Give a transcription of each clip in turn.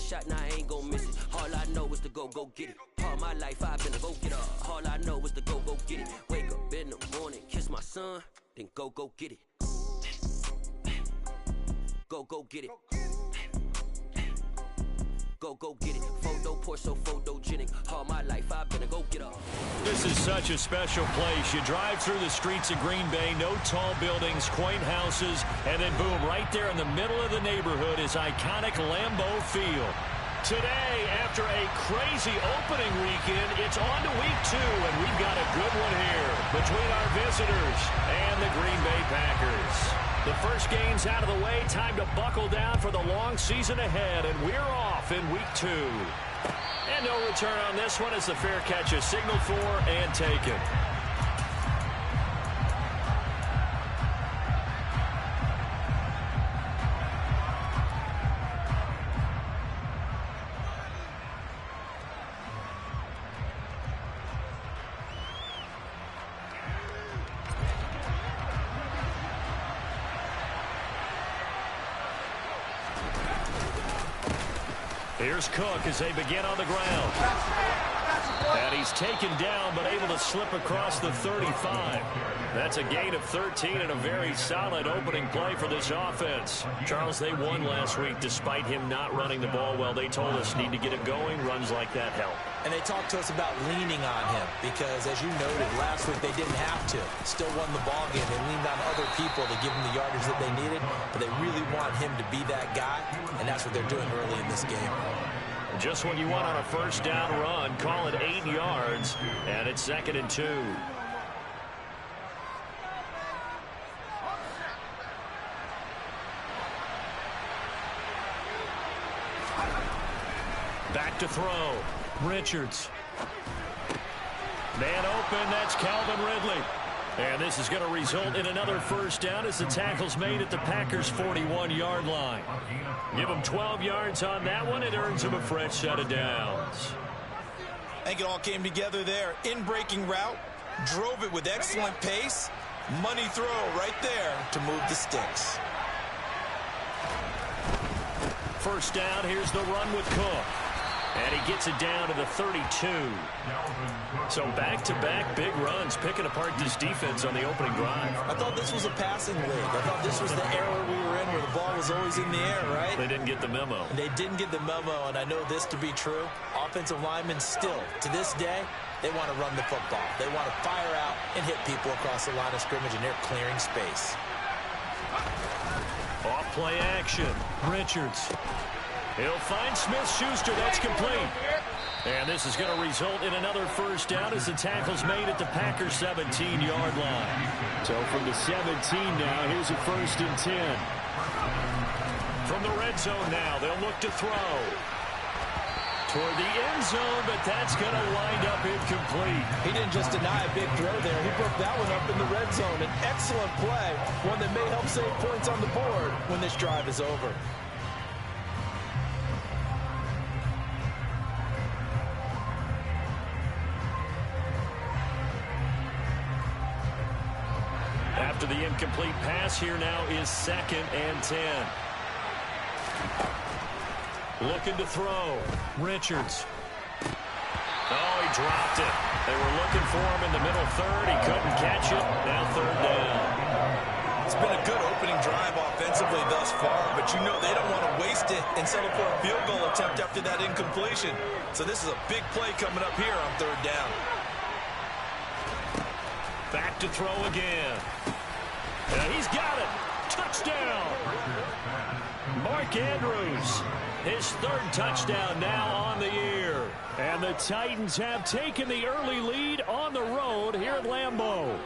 shot, now I ain't gon' miss it. All I know is to go get it. All my life I've been a go-getter. All I know is to go get it. Wake up in the morning, kiss my son, then go get it. Go get it. Go get it. Photo poor, so photogenic. All my life I've been a go-getter. This is such a special place. You drive through the streets of Green Bay, no tall buildings, quaint houses, and then boom, right there in the middle of the neighborhood is iconic Lambeau Field. Today, after a crazy opening weekend, it's on to week 2, and we've got a good one here between our visitors and the Green Bay Packers. The first game's out of the way. Time to buckle down for the long season ahead, and we're off in week 2. And no return on this one as the fair catch is signaled for and taken. Here's Cook as they begin on the ground. And he's taken down, but able to slip across the 35. That's a gain of 13 and a very solid opening play for this offense. Charles, they won last week despite him not running the ball well. They told us need to get it going. Runs like that help. And they talked to us about leaning on him because, as you noted, last week they didn't have to. Still won the ball game. They leaned on other people to give them the yardage that they needed, but they really want him to be that guy, and that's what they're doing early in this game. Just what you want on a first down run. Call it 8 yards, and it's 2nd and 2. Back to throw. Richards. Man open, that's Calvin Ridley. And this is going to result in another first down as the tackle's made at the Packers' 41-yard line. Give him 12 yards on that one. It earns him a fresh set of downs. I think it all came together there. In-breaking route, drove it with excellent pace. Money throw right there to move the sticks. First down, here's the run with Cook. And he gets it down to the 32. So back-to-back big runs, picking apart this defense on the opening drive. I thought this was a passing league. I thought this was the era we were in where the ball was always in the air, right? They didn't get the memo. And they didn't get the memo, and I know this to be true. Offensive linemen still, to this day, they want to run the football. They want to fire out and hit people across the line of scrimmage, and they're clearing space. Off-play action. Richards. He'll find Smith-Schuster. That's complete. And this is going to result in another first down as the tackle's made at the Packers' 17-yard line. So from the 17 now, here's a 1st and 10. From the red zone now, they'll look to throw. Toward the end zone, but that's going to wind up incomplete. He didn't just deny a big throw there. He broke that one up in the red zone. An excellent play, one that may help save points on the board when this drive is over. After the incomplete pass, here now is 2nd and 10. Looking to throw. Richards. Oh, he dropped it. They were looking for him in the middle third. He couldn't catch it. Now 3rd down. It's been a good opening drive offensively thus far, but you know they don't want to waste it and settle for a field goal attempt after that incompletion. So this is a big play coming up here on 3rd down. Back to throw again. And he's got it. Touchdown. Mark Andrews. His 3rd touchdown now on the year. And the Titans have taken the early lead on the road here at Lambeau.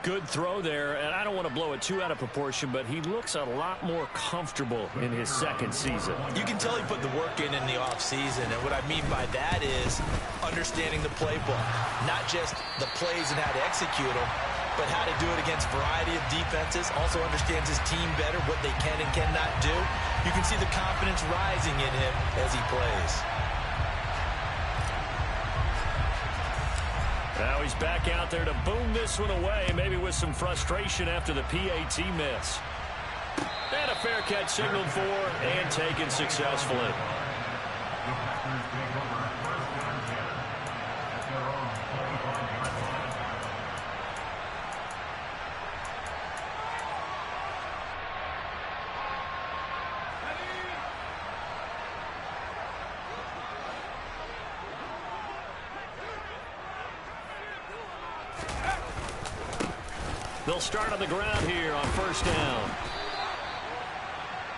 Good throw there, and I don't want to blow it too out of proportion, but he looks a lot more comfortable in his 2nd season. You can tell he put the work in the offseason, and what I mean by that is understanding the playbook. Not just the plays and how to execute them, but how to do it against a variety of defenses. Also understands his team better, what they can and cannot do. You can see the confidence rising in him as he plays. Now he's back out there to boom this one away, maybe with some frustration after the PAT miss. And a fair catch signaled for and taken successfully. They'll start on the ground here on first down.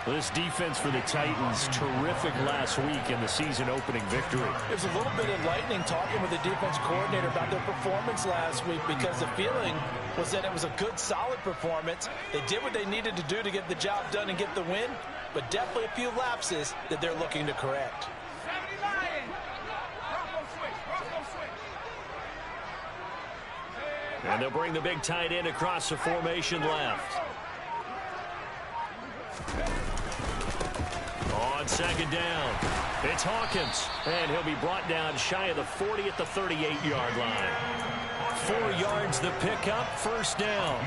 This defense for the Titans, terrific last week in the season-opening victory. It was a little bit enlightening talking with the defense coordinator about their performance last week because the feeling was that it was a good, solid performance. They did what they needed to do to get the job done and get the win, but definitely a few lapses that they're looking to correct. And they'll bring the big tight end across the formation left. On second down, it's Hawkins. And he'll be brought down shy of the 40 at the 38-yard line. 4 yards the pickup, first down.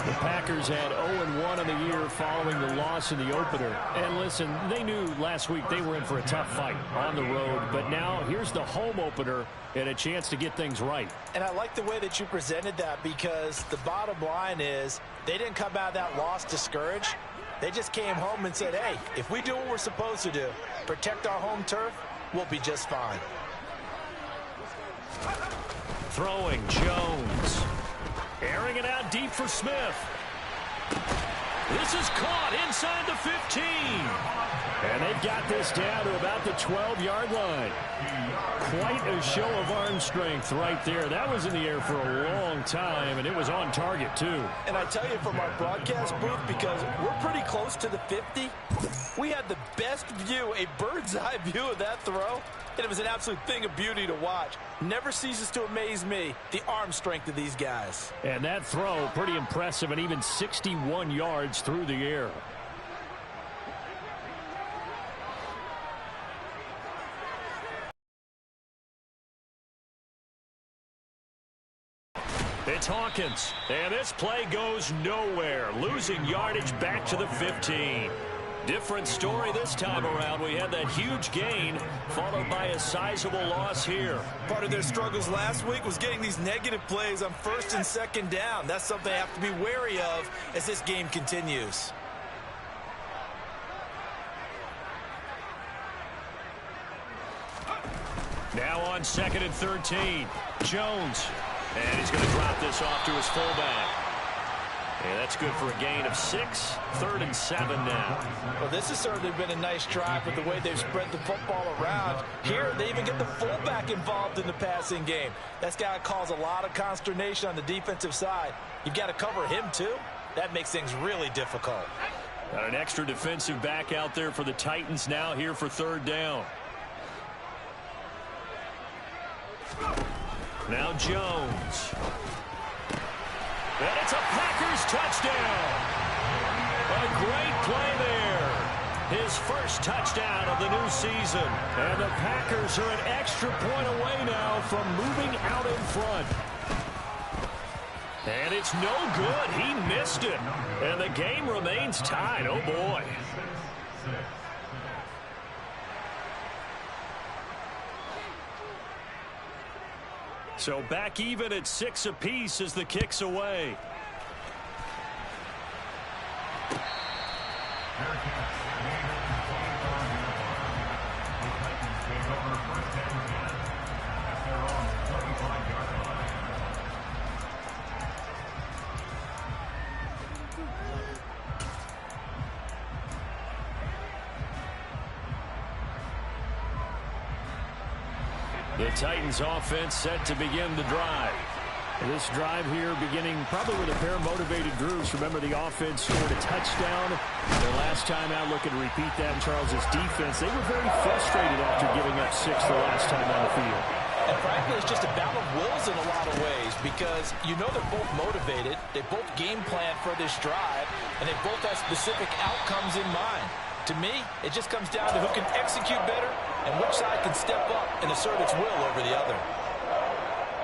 The Packers had 0-1 in the year following the loss in the opener. And listen, they knew last week they were in for a tough fight on the road. But now here's the home opener and a chance to get things right. And I like the way that you presented that because the bottom line is they didn't come out of that loss discouraged. They just came home and said, hey, if we do what we're supposed to do, protect our home turf, we'll be just fine. Throwing Jones. Airing it out deep for Smith. This is caught inside the 15. And they've got this down to about the 12-yard line. Quite a show of arm strength right there. That was in the air for a long time, and it was on target, too. And I tell you from our broadcast booth, because we're pretty close to the 50, we had the best view, a bird's-eye view of that throw, and it was an absolute thing of beauty to watch. Never ceases to amaze me, the arm strength of these guys. And that throw, pretty impressive, and even 61 yards through the air. It's Hawkins, and this play goes nowhere, losing yardage back to the 15. Different story this time around. We had that huge gain, followed by a sizable loss here. Part of their struggles last week was getting these negative plays on first and second down. That's something they have to be wary of as this game continues. Now on second and 13, Jones. And he's going to drop this off to his fullback. And that's good for a gain of 6, 3rd and 7 now. Well, this has certainly been a nice drive with the way they've spread the football around. Here, they even get the fullback involved in the passing game. That's got to cause a lot of consternation on the defensive side. You've got to cover him, too. That makes things really difficult. Got an extra defensive back out there for the Titans now here for 3rd down. Now Jones. And it's a Packers touchdown. A great play there. His first touchdown of the new season. And the Packers are an extra point away now from moving out in front. And it's no good. He missed it. And the game remains tied. Oh, boy. So back even at 6 apiece as the kick's away. The Titans offense set to begin the drive. This drive here beginning probably with a pair of motivated Drews. Remember, the offense scored a touchdown their last time out. Looking to repeat that in Charles's defense. They were very frustrated after giving up 6 the last time on the field. And frankly, it's just a battle of wills in a lot of ways because you know they're both motivated. They both game plan for this drive, and they both have specific outcomes in mind. To me, it just comes down to who can execute better and which side can step up and assert its will over the other.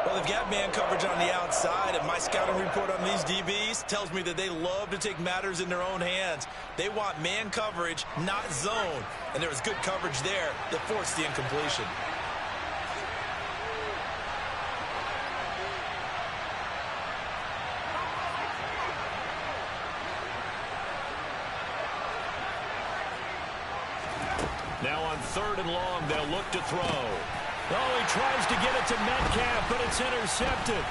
Well, they've got man coverage on the outside, and my scouting report on these DBs tells me that they love to take matters in their own hands. They want man coverage, not zone. And there was good coverage there that forced the incompletion. Now on 3rd and long, they'll look to throw. Oh, he tries to get it to Metcalf, but it's intercepted.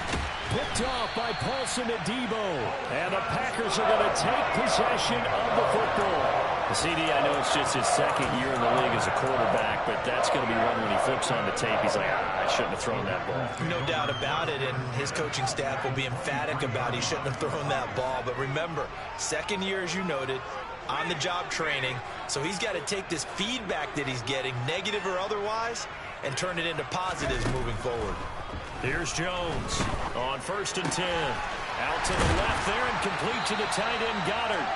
Picked off by Paulson Adebo. And the Packers are going to take possession of the football. CD, I know it's just his 2nd year in the league as a quarterback, but that's going to be one when he flips on the tape. He's like, I shouldn't have thrown that ball. No doubt about it, and his coaching staff will be emphatic about he shouldn't have thrown that ball. But remember, 2nd year, as you noted, on-the-job training, so he's got to take this feedback that he's getting, negative or otherwise, and turn it into positives moving forward. Here's Jones on 1st and 10. Out to the left there and complete to the tight end Goddard.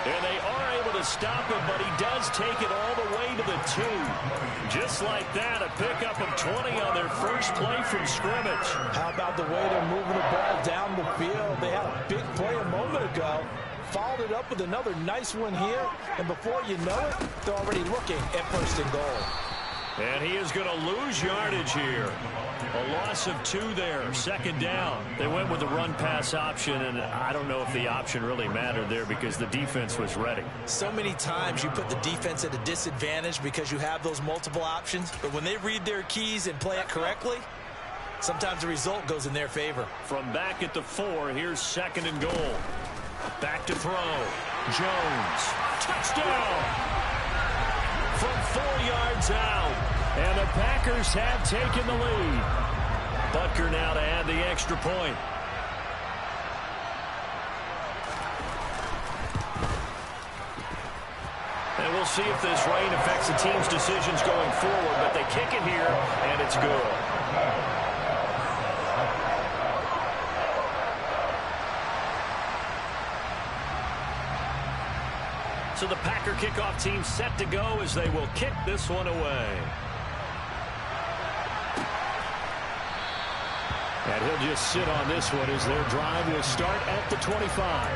And they are able to stop him, but he does take it all the way to the 2. Just like that, a pickup of 20 on their first play from scrimmage. How about the way they're moving the ball down the field? They had a big play a moment ago. Followed it up with another nice one here. And before you know it, they're already looking at 1st and goal. And he is going to lose yardage here. A loss of 2 there, 2nd down. They went with the run-pass option, and I don't know if the option really mattered there because the defense was ready. So many times you put the defense at a disadvantage because you have those multiple options, but when they read their keys and play it correctly, sometimes the result goes in their favor. From back at the 4, here's 2nd and goal. Back to throw. Jones. Touchdown! From 4 yards out. And the Packers have taken the lead. Butker now to add the extra point. And we'll see if this rain affects the team's decisions going forward, but they kick it here, and it's good. So the Packer kickoff team set to go as they will kick this one away. And he'll just sit on this one as their drive will start at the 25.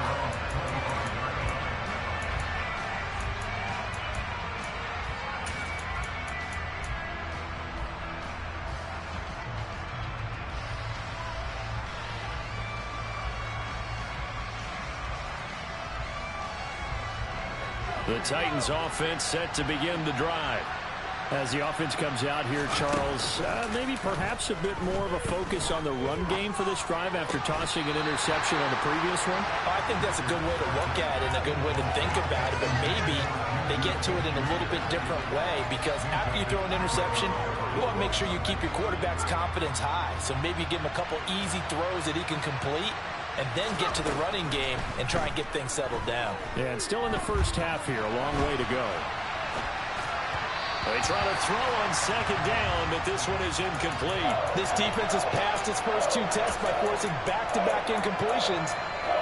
The Titans offense set to begin the drive. As the offense comes out here, Charles, maybe perhaps a bit more of a focus on the run game for this drive after tossing an interception on the previous one? I think that's a good way to look at it and a good way to think about it, but maybe they get to it in a little bit different way because after you throw an interception, you want to make sure you keep your quarterback's confidence high. So maybe you give him a couple easy throws that he can complete and then get to the running game and try and get things settled down. Yeah, and still in the first half here, a long way to go. They try to throw on 2nd down, but this one is incomplete. This defense has passed its first 2 tests by forcing back-to-back incompletions.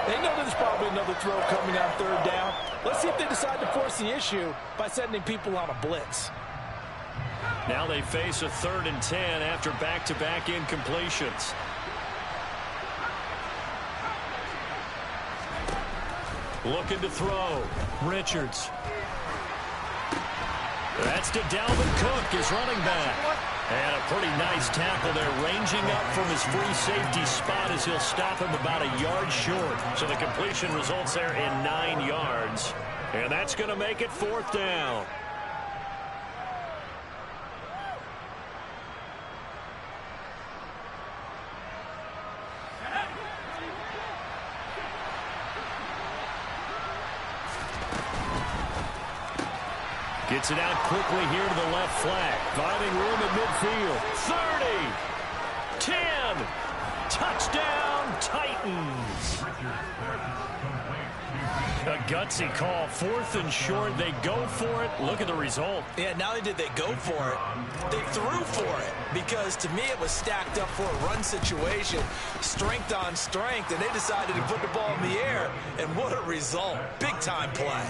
They know there's probably another throw coming on 3rd down. Let's see if they decide to force the issue by sending people on a blitz. Now they face a 3rd and 10 after back-to-back incompletions. Looking to throw. Richards. That's to Dalvin Cook, his running back. And a pretty nice tackle there, ranging up from his free safety spot as he'll stop him about a yard short. So the completion results there in 9 yards. And that's going to make it 4th down. Gets it out quickly here to the left flank. Finding room at midfield. 30. 10. Touchdown, Titans. A gutsy call. 4th and short. They go for it. Look at the result. Yeah, not only did they go for it, they threw for it. Because to me it was stacked up for a run situation. Strength on strength. And they decided to put the ball in the air. And what a result. Big time play.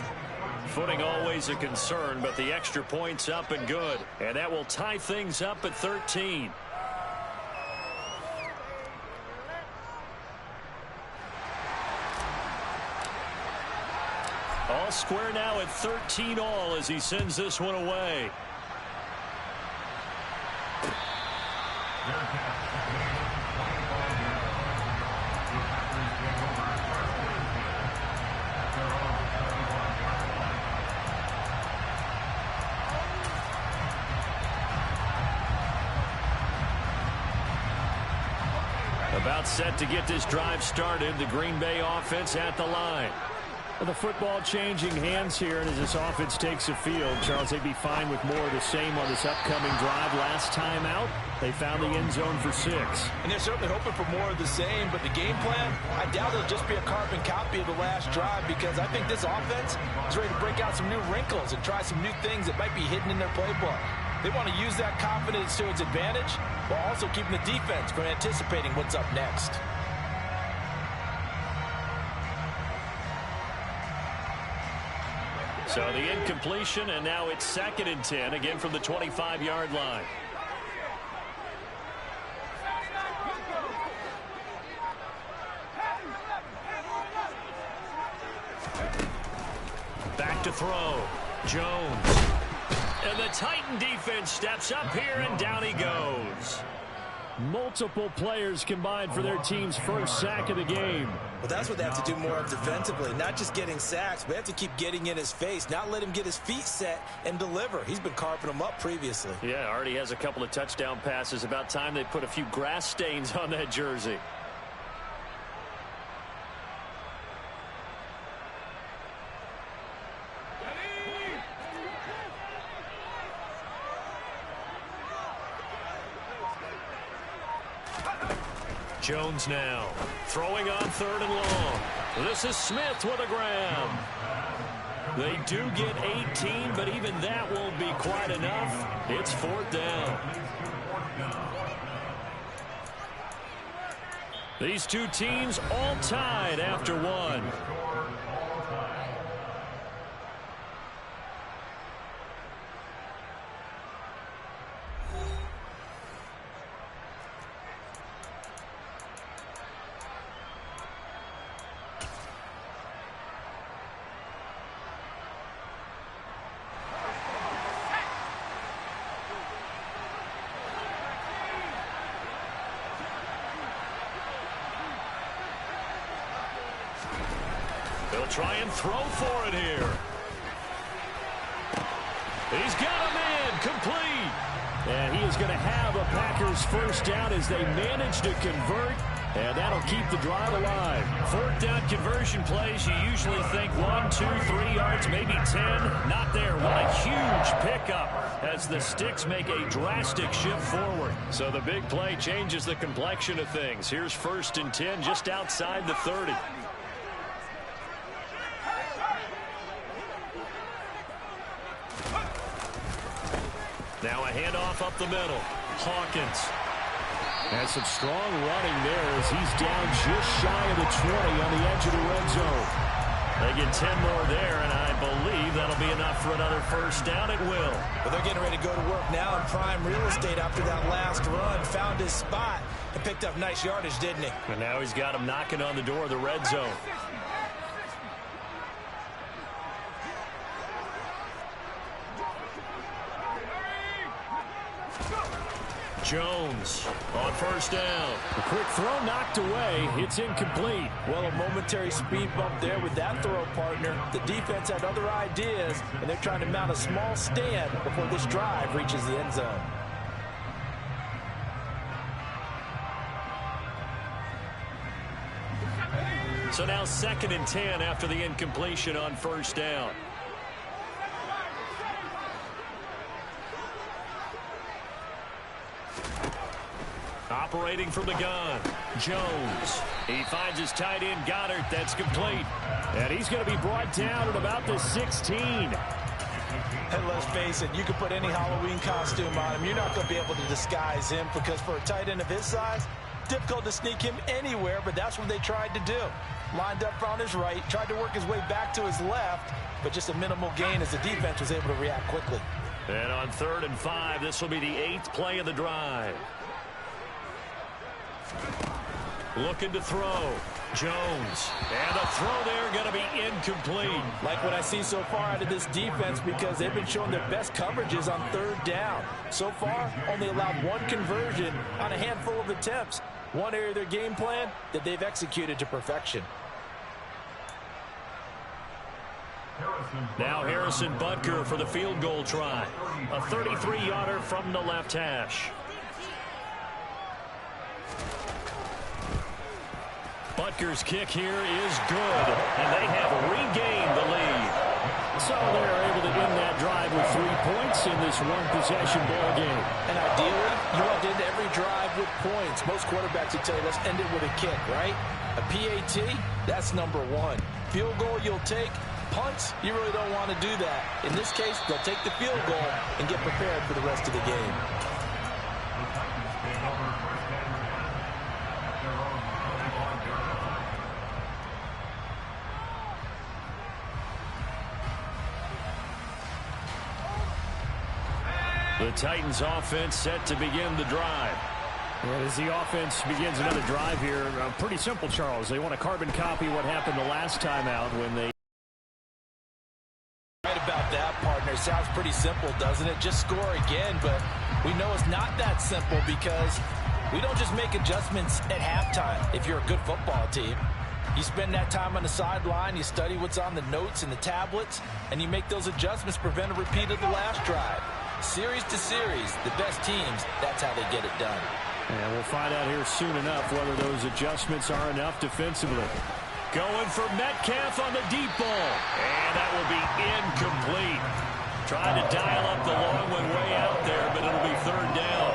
Footing always a concern, but the extra point's up and good. And that will tie things up at 13. square now at 13-all as he sends this one away. About set to get this drive started. The Green Bay offense at the line. Well, the football changing hands here, and as this offense takes the field, Charles, they'd be fine with more of the same on this upcoming drive. Last time out, they found the end zone for 6. And they're certainly hoping for more of the same, but the game plan, I doubt it'll just be a carbon copy of the last drive, because I think this offense is ready to break out some new wrinkles and try some new things that might be hidden in their playbook. They want to use that confidence to its advantage while also keeping the defense from anticipating what's up next. So the incompletion, and now it's 2nd and 10, again from the 25-yard line. Back to throw. Jones. And the Titan defense steps up here, and down he goes. Multiple players combined for their team's first sack of the game. Well, that's what they have to do more of defensively. Not just getting sacks, but they have to keep getting in his face, not let him get his feet set and deliver. He's been carving them up previously. Yeah, already has a couple of touchdown passes. About time they put a few grass stains on that jersey. Jones now throwing on 3rd and long. This is Smith with a grab. They do get 18, but even that won't be quite enough. It's 4th down. These two teams all tied after 1. They'll try and throw for it here. He's got a man complete. And he is going to have a Packers first down as they manage to convert. And that'll keep the drive alive. 4th down conversion plays, you usually think 1, 2, 3 yards, maybe 10. Not there. What a huge pickup as the Sticks make a drastic shift forward. So the big play changes the complexion of things. Here's 1st and 10 just outside the 30. Now a handoff up the middle. Hawkins. Has some strong running there as he's down just shy of the 20 on the edge of the red zone. They get 10 more there, and I believe that'll be enough for another first down. It will. But they're getting ready to go to work now in prime real estate after that last run. Found his spot and picked up nice yardage, didn't he? And now he's got him knocking on the door of the red zone. Jones on first down. A quick throw knocked away. It's incomplete. Well, a momentary speed bump there with that throw, partner. The defense had other ideas, and they're trying to mount a small stand before this drive reaches the end zone. So now 2nd and 10 after the incompletion on first down. Operating from the gun, Jones. He finds his tight end, Goddard. That's complete. And he's going to be brought down at about the 16. And let's face it, you can put any Halloween costume on him. You're not going to be able to disguise him because for a tight end of his size, difficult to sneak him anywhere, but that's what they tried to do. Lined up on his right, tried to work his way back to his left, but just a minimal gain as the defense was able to react quickly. And on 3rd and 5, this will be the 8th play of the drive. Looking to throw. Jones. And the throw there going to be incomplete. Like what I see so far out of this defense, because they've been showing their best coverages on third down. So far, only allowed one conversion on a handful of attempts. One area of their game plan that they've executed to perfection. Now Harrison Butker for the field goal try. A 33-yarder from the left hash. Butker's kick here is good, and they have regained the lead. So they're able to end that drive with 3 points in this one-possession ball game. And ideally, you want to end every drive with points. Most quarterbacks would tell you, let's end it with a kick, right? A PAT, that's number one. Field goal you'll take. Punts, you really don't want to do that. In this case, they'll take the field goal and get prepared for the rest of the game. The Titans offense set to begin the drive. And as the offense begins another drive here, pretty simple, Charles. They want to carbon copy what happened the last time out when they... Right about that, partner. Sounds pretty simple, doesn't it? Just score again, but we know it's not that simple because we don't just make adjustments at halftime. If you're a good football team, you spend that time on the sideline, you study what's on the notes and the tablets, and you make those adjustments, prevent a repeat of the last drive. Series to series, the best teams, that's how they get it done. And we'll find out here soon enough whether those adjustments are enough defensively. Going for Metcalf on the deep ball. And that will be incomplete. Trying to dial up the long one way out there, but it'll be third down.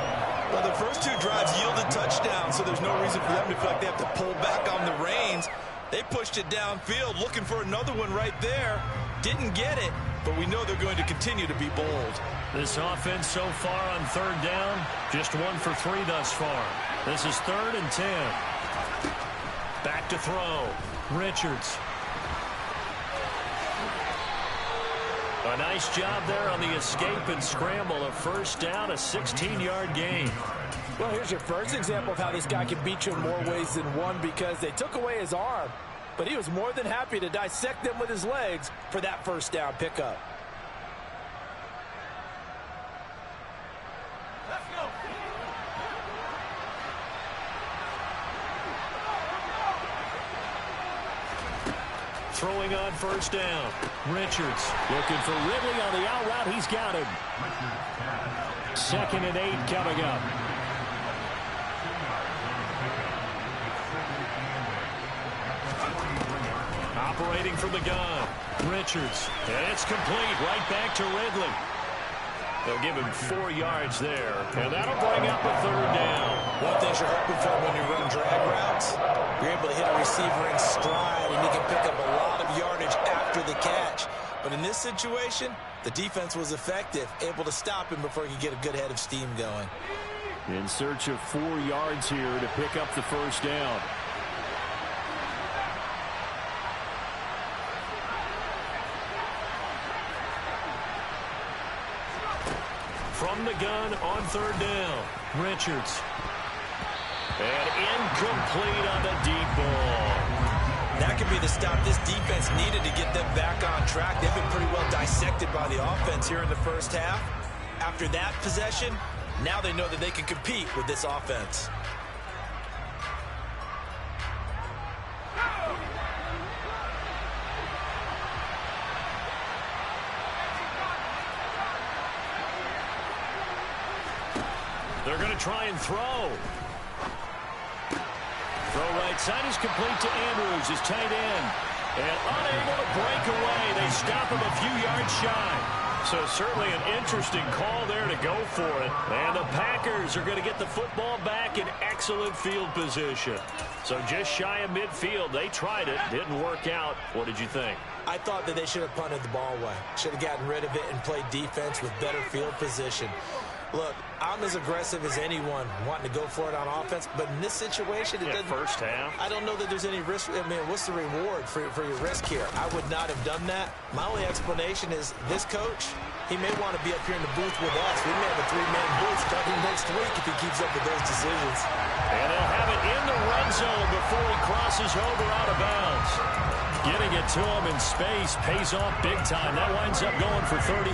Well, the first 2 drives yielded touchdowns, so there's no reason for them to feel like they have to pull back on the reins. They pushed it downfield, looking for another one right there. Didn't get it, but we know they're going to continue to be bold. This offense so far on third down, just 1 for 3 thus far. This is 3rd and 10. Back to throw. Richards. A nice job there on the escape and scramble. A first down, a 16-yard gain. Well, here's your first example of how this guy can beat you in more ways than one, because they took away his arm, but he was more than happy to dissect them with his legs for that first down pickup. Throwing on first down. Richards looking for Ridley on the out route. He's got him. 2nd and 8 coming up. Operating from the gun. Richards. And it's complete. Right back to Ridley. They'll give him 4 yards there. And that'll bring up a third down. One thing you're hoping for when you run drag routes, you're able to hit a receiver in stride, and you can pick up a lot of yardage after the catch. But in this situation, the defense was effective, able to stop him before he could get a good head of steam going. In search of 4 yards here to pick up the first down. From the gun on third down. Richards. And incomplete on the deep ball. That could be the stop this defense needed to get them back on track. They've been pretty well dissected by the offense here in the first half. After that possession, now they know that they can compete with this offense. They're going to try and throw. Throw right side is complete to Andrews, his tight end. And unable to break away. They stop him a few yards shy. So certainly an interesting call there to go for it. And the Packers are going to get the football back in excellent field position. So just shy of midfield. They tried it. Didn't work out. What did you think? I thought that they should have punted the ball away. Should have gotten rid of it and played defense with better field position. Look, I'm as aggressive as anyone wanting to go for it on offense, but in this situation, it doesn't. First half. I don't know that there's any risk. I mean, what's the reward for your risk here? I would not have done that. My only explanation is this coach, he may want to be up here in the booth with us. We may have a three-man booth starting next week if he keeps up with those decisions. And they'll have it in the red zone before he crosses over out of bounds. Getting it to him in space pays off big time. That winds up going for 31.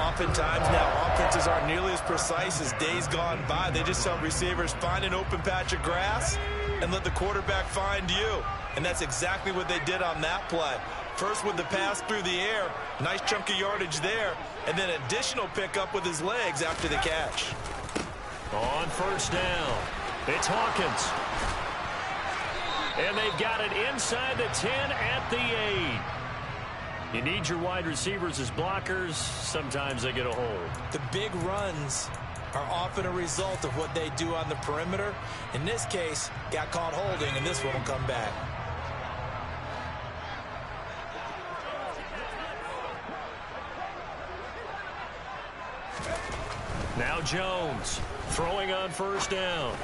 Oftentimes now, offenses aren't nearly as precise as days gone by. They just help receivers find an open patch of grass and let the quarterback find you. And that's exactly what they did on that play. First with the pass through the air, nice chunk of yardage there, and then additional pickup with his legs after the catch. On first down, it's Hawkins. And they've got it inside the 10 at the 8. You need your wide receivers as blockers. Sometimes they get a hold. The big runs are often a result of what they do on the perimeter. In this case, got caught holding, and this one will come back. Now Jones throwing on first down.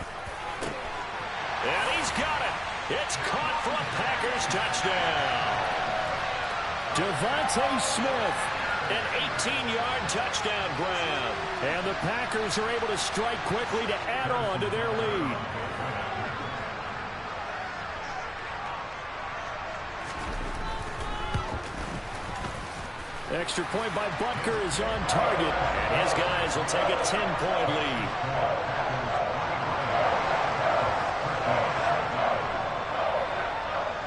And he's got it. It's caught for a Packers touchdown. Devontae Smith, an 18-yard touchdown grab. And the Packers are able to strike quickly to add on to their lead. Extra point by Butker is on target, and his guys will take a 10-point lead.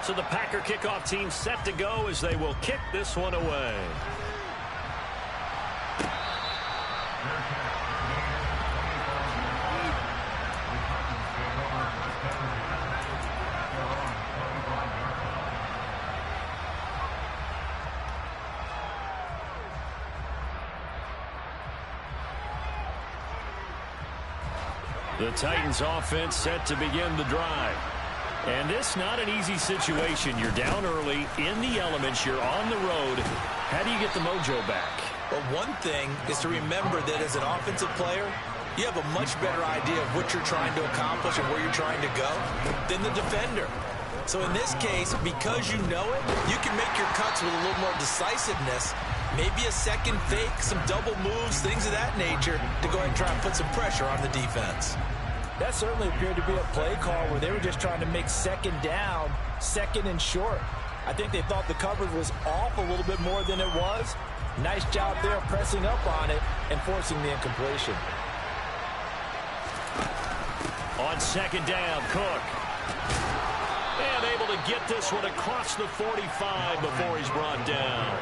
So the Packer kickoff team set to go as they will kick this one away. The Titans offense set to begin the drive. And this not an easy situation. You're down early, in the elements, you're on the road. How do you get the mojo back? Well, one thing is to remember that as an offensive player, you have a much better idea of what you're trying to accomplish and where you're trying to go than the defender. So in this case, because you know it, you can make your cuts with a little more decisiveness, maybe a second fake, some double moves, things of that nature, to go ahead and try and put some pressure on the defense. That certainly appeared to be a play call where they were just trying to make second down, second and short. I think they thought the coverage was off a little bit more than it was. Nice job there pressing up on it and forcing the incompletion. On second down, Cook. And able to get this one across the 45 before he's brought down.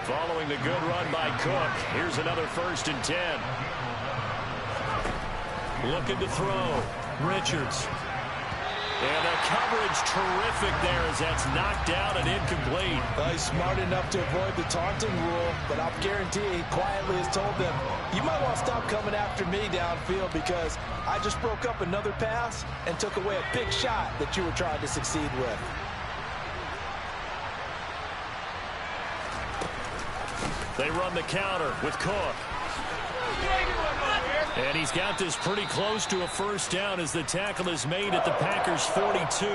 Following the good run by Cook, here's another 1st and 10. Looking to throw. Richards. And the coverage terrific there as that's knocked out and incomplete. Well, he's smart enough to avoid the taunting rule, but I'll guarantee he quietly has told them, you might want to stop coming after me downfield because I just broke up another pass and took away a big shot that you were trying to succeed with. They run the counter with Cook. And he's got this pretty close to a 1st down as the tackle is made at the Packers' 42.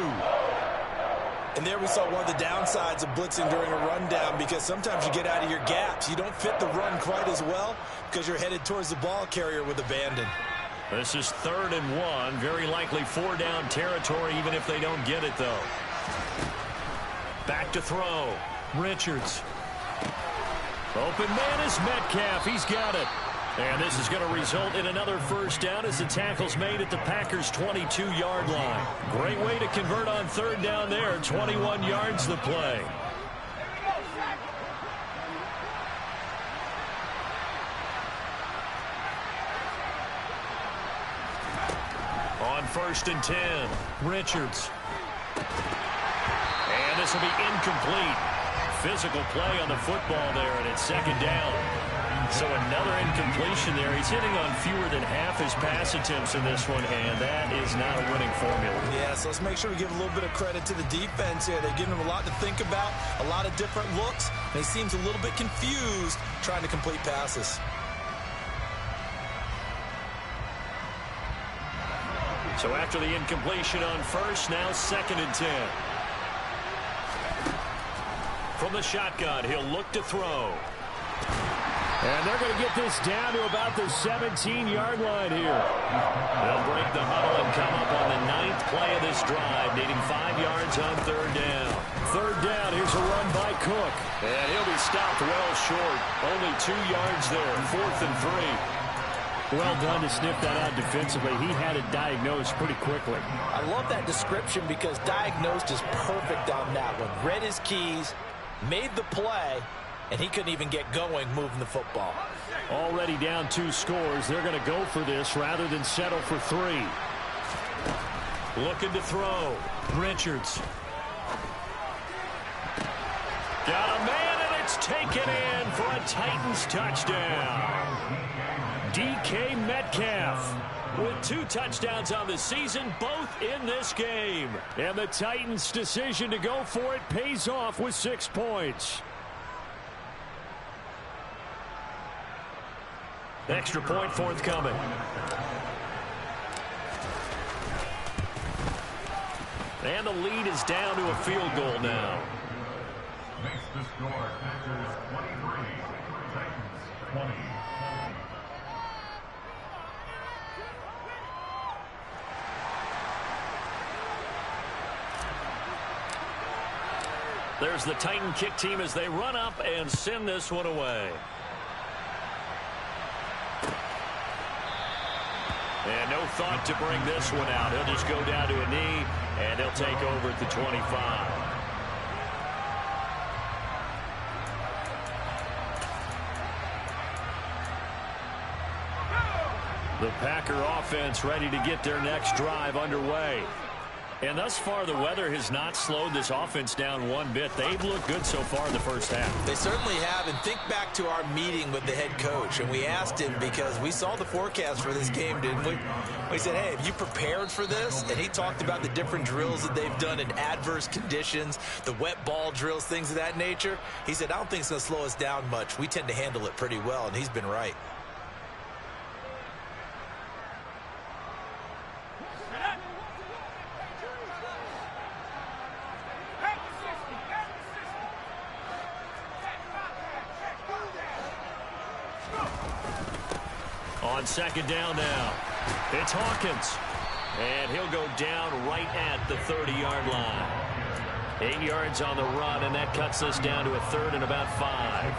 And there we saw one of the downsides of blitzing during a rundown because sometimes you get out of your gaps. You don't fit the run quite as well because you're headed towards the ball carrier with abandon. This is 3rd and 1. Very likely 4-down territory even if they don't get it, though. Back to throw. Richards. Open man is Metcalf. He's got it. And this is going to result in another 1st down as the tackle's made at the Packers' 22-yard line. Great way to convert on 3rd down there. 21 yards the play. On 1st and 10, Richards. And this will be incomplete. Physical play on the football there, and it's 2nd down. So another incompletion there. He's hitting on fewer than half his pass attempts in this one, and that is not a winning formula. Yeah, so let's make sure we give a little bit of credit to the defense here. They're giving him a lot to think about, a lot of different looks, and he seems a little bit confused trying to complete passes. So after the incompletion on 1st, now 2nd and 10. From the shotgun, he'll look to throw. And they're going to get this down to about the 17-yard line here. They'll break the huddle and come up on the 9th play of this drive, needing 5 yards on 3rd down. 3rd down, here's a run by Cook. And he'll be stopped well short. Only 2 yards there, 4th and 3. Well done to sniff that out defensively. He had it diagnosed pretty quickly. I love that description because diagnosed is perfect on that one. Read his keys, made the play, and he couldn't even get going moving the football. Already down 2 scores. They're going to go for this rather than settle for 3. Looking to throw. Richards. Got a man, and it's taken in for a Titans touchdown. DK Metcalf with 2 touchdowns on the season, both in this game. And the Titans' decision to go for it pays off with 6 points. Extra point forthcoming. And the lead is down to a field goal now. Makes the score Packers 23, Titans 20. There's the Titan kick team as they run up and send this one away. And no thought to bring this one out. He'll just go down to a knee, and he'll take over at the 25. The Packer offense ready to get their next drive underway. And thus far, the weather has not slowed this offense down one bit. They've looked good so far in the first half. They certainly have. And think back to our meeting with the head coach. And we asked him because we saw the forecast for this game, didn't we? We said, hey, have you prepared for this? And he talked about the different drills that they've done in adverse conditions, the wet ball drills, things of that nature. He said, I don't think it's going to slow us down much. We tend to handle it pretty well. And he's been right. On 2nd down now, it's Hawkins. And he'll go down right at the 30-yard line. 8 yards on the run, and that cuts us down to a 3rd and about 5.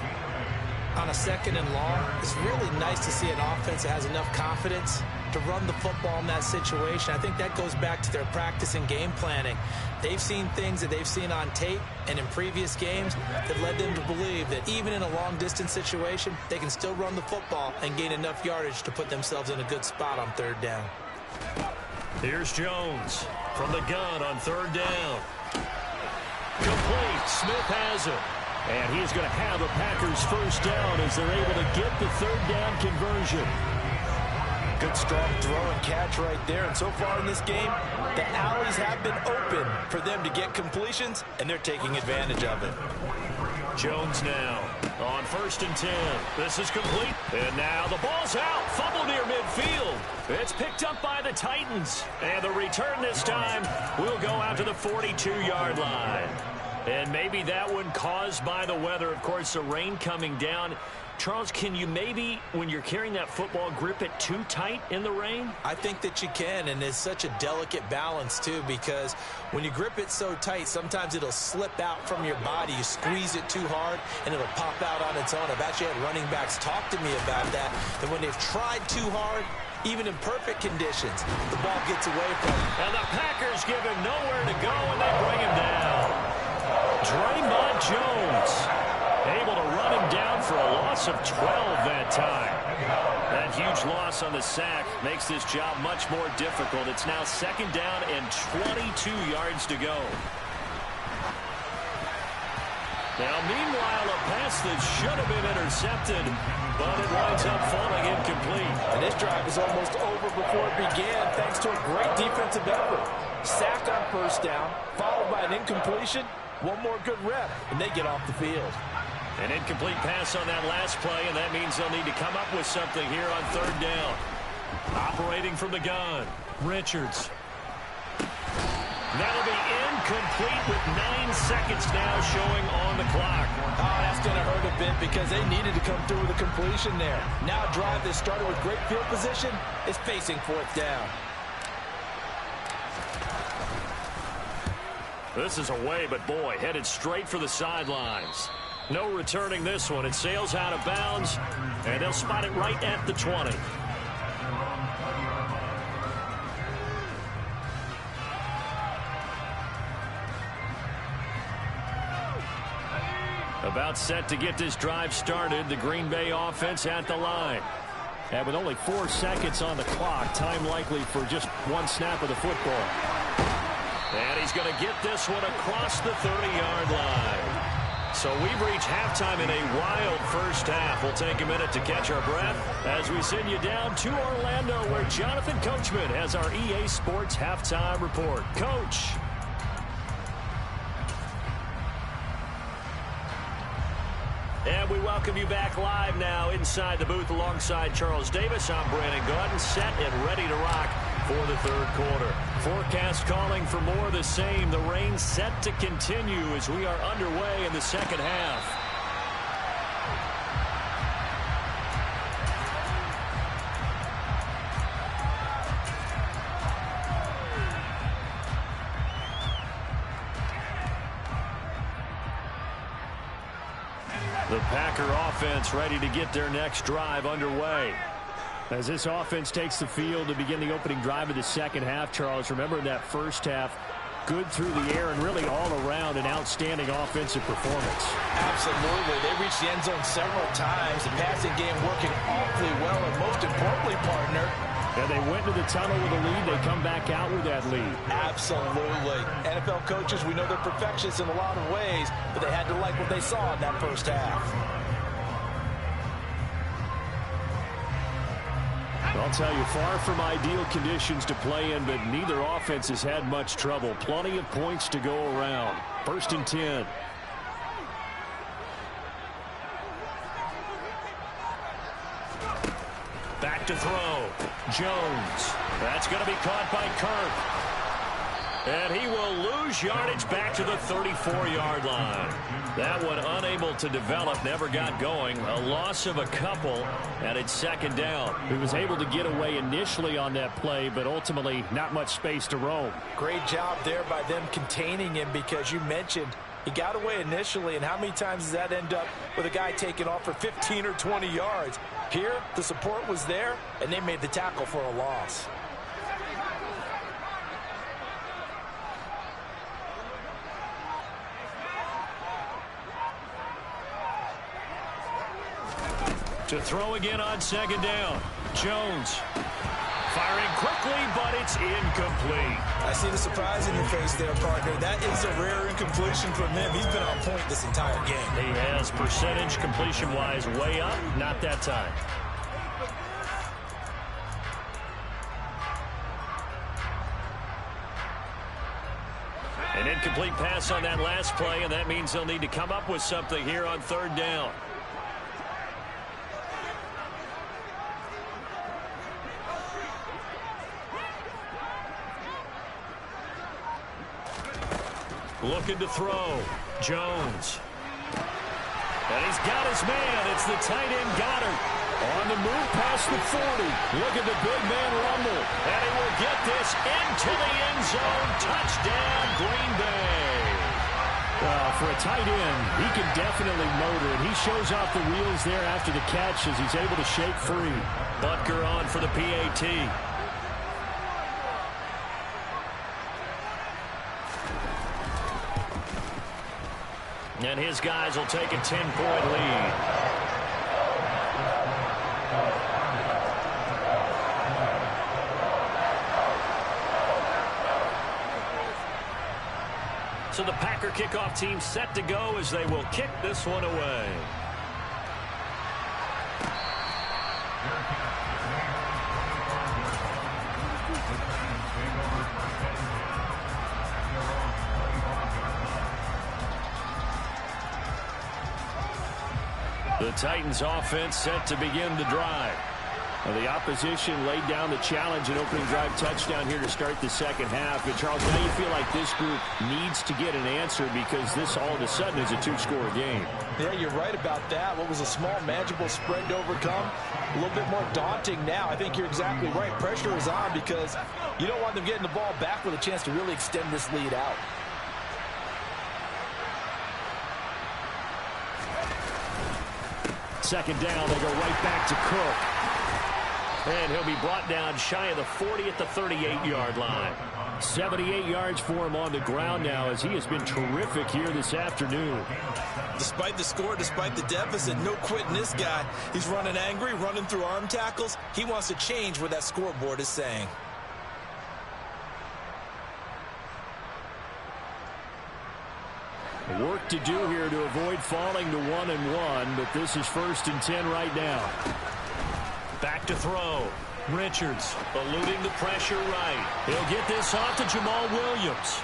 On a 2nd and long, it's really nice to see an offense that has enough confidence to run the football in that situation. I think that goes back to their practice and game planning. They've seen things that they've seen on tape and in previous games that led them to believe that even in a long-distance situation, they can still run the football and gain enough yardage to put themselves in a good spot on 3rd down. Here's Jones from the gun on 3rd down. Complete. Smith has it. And he's going to have the Packers first down as they're able to get the 3rd down conversion. Good strong throw and catch right there. And so far in this game, the alleys have been open for them to get completions, and they're taking advantage of it. Jones now on 1st and 10. This is complete. And now the ball's out. Fumble near midfield. It's picked up by the Titans. And the return this time will go out to the 42-yard line. And maybe that one caused by the weather. Of course, the rain coming down. Charles, can you maybe, when you're carrying that football, grip it too tight in the rain? I think that you can, and it's such a delicate balance, too, because when you grip it so tight, sometimes it'll slip out from your body. You squeeze it too hard, and it'll pop out on its own. I've actually had running backs talk to me about that when they've tried too hard, even in perfect conditions, the ball gets away from them. And the Packers give him nowhere to go, and they bring him down. Draymond Jones able to run him down for a loss of 12 that time. That huge loss on the sack makes this job much more difficult. It's now 2nd down and 22 yards to go. Now, meanwhile, a pass that should have been intercepted, but it winds up falling incomplete. And this drive is almost over before it began thanks to a great defensive effort. Sack on 1st down, followed by an incompletion. One more good rep, and they get off the field. An incomplete pass on that last play, and that means they'll need to come up with something here on 3rd down. Operating from the gun, Richards. That'll be incomplete with 9 seconds now showing on the clock. Oh, that's going to hurt a bit because they needed to come through with a completion there. Now a drive that started with great field position is facing 4th down. This is away, but boy, headed straight for the sidelines. No returning this one. It sails out of bounds, and they'll spot it right at the 20. About set to get this drive started. The Green Bay offense at the line. And with only 4 seconds on the clock, time likely for just 1 snap of the football. And he's going to get this one across the 30-yard line. So we've reached halftime in a wild first half. We'll take a minute to catch our breath as we send you down to Orlando, where Jonathan Coachman has our EA Sports halftime report. Coach. And we welcome you back live now inside the booth alongside Charles Davis. I'm Brandon Gaudin, set and ready to rock for the 3rd quarter. Forecast calling for more of the same. The rain set to continue as we are underway in the 2nd half. The Packer offense ready to get their next drive underway. As this offense takes the field to begin the opening drive of the 2nd half, Charles, remember in that first half, good through the air and really all around an outstanding offensive performance. Absolutely. They reached the end zone several times. The passing game working awfully well, and most importantly, partner, and they went to the tunnel with a lead. They come back out with that lead. Absolutely. NFL coaches, we know they're perfectionists in a lot of ways, but they had to like what they saw in that first half. I'll tell you, far from ideal conditions to play in, but neither offense has had much trouble. Plenty of points to go around. 1st and 10. Back to throw. Jones. That's going to be caught by Kirk. And he will lose yardage back to the 34-yard line. That one unable to develop, never got going. A loss of a couple, and it's 2nd down. He was able to get away initially on that play, but ultimately not much space to roam. Great job there by them containing him, because you mentioned he got away initially, and how many times does that end up with a guy taking off for 15 or 20 yards? Here, the support was there, and they made the tackle for a loss. To throw again on 2nd down. Jones firing quickly, but it's incomplete. I see the surprise in your face there, partner. That is a rare incompletion from him. He's been on point this entire game. He has percentage completion-wise way up, not that time. An incomplete pass on that last play, and that means they'll need to come up with something here on 3rd down. Looking to throw. Jones. And he's got his man. It's the tight end Goddard. On the move past the 40. Look at the big man rumble. And he will get this into the end zone. Touchdown, Green Bay. For a tight end, he can definitely motor it. He shows off the wheels there after the catch as he's able to shake free. Butker on for the PAT. And his guys will take a 10-point lead. So the Packer kickoff team set to go as they will kick this one away. The Titans offense set to begin the drive. Well, the opposition laid down the challenge and opening drive touchdown here to start the second half. But, Charles, now you feel like this group needs to get an answer because this all of a sudden is a two-score game. Yeah, you're right about that. What was a small, manageable spread to overcome, a little bit more daunting now. I think you're exactly right. Pressure is on because you don't want them getting the ball back with a chance to really extend this lead out. Second down, they go right back to Cook. And he'll be brought down shy of the 40 at the 38-yard line. 78 yards for him on the ground now as he has been terrific here this afternoon. Despite the score, despite the deficit, no quitting this guy. He's running angry, running through arm tackles. He wants to change what that scoreboard is saying. Work to do here to avoid falling to 1-1, but this is 1st and 10 right now. Back to throw. Richards eluding the pressure right. He'll get this off to Jamal Williams.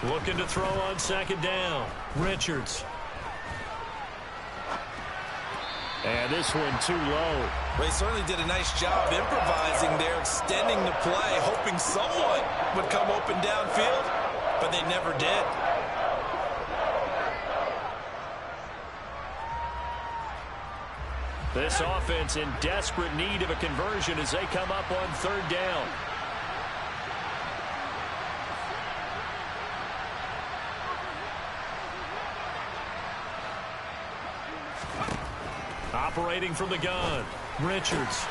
Looking to throw on second down. Richards. And this one too low. They certainly did a nice job improvising there, extending the play, hoping someone would come open downfield, but they never did. This offense in desperate need of a conversion as they come up on third down. Operating from the gun, Richards.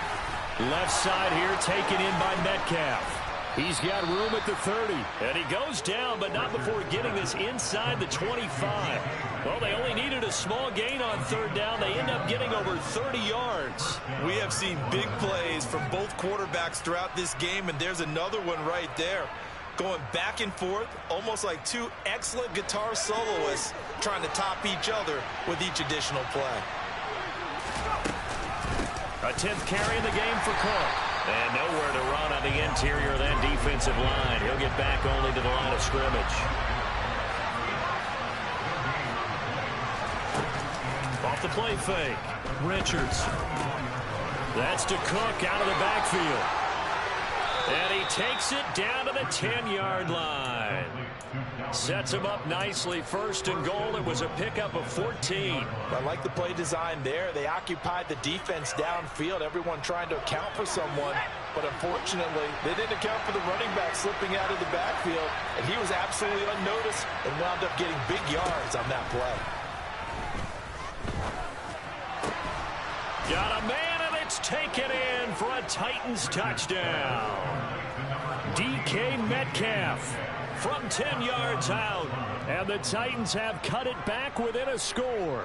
Left side here taken in by Metcalf. He's got room at the 30. And he goes down, but not before getting this inside the 25. Well, they only needed a small gain on third down. They end up getting over 30 yards. We have seen big plays from both quarterbacks throughout this game, and there's another one right there. Going back and forth, almost like two excellent guitar soloists trying to top each other with each additional play. A 10th carry in the game for Cook. And nowhere to run on the interior of that defensive line. He'll get back only to the line of scrimmage. Off the play fake. Richards. That's to Cook out of the backfield. And he takes it down to the 10-yard line. Sets him up nicely. 1st and goal. It was a pickup of 14. I like the play design there. They occupied the defense downfield, everyone trying to account for someone. But unfortunately, they didn't account for the running back slipping out of the backfield. And he was absolutely unnoticed and wound up getting big yards on that play. Got a man, and it's taken in for a Titans touchdown. DK Metcalf from 10 yards out. And the Titans have cut it back within a score.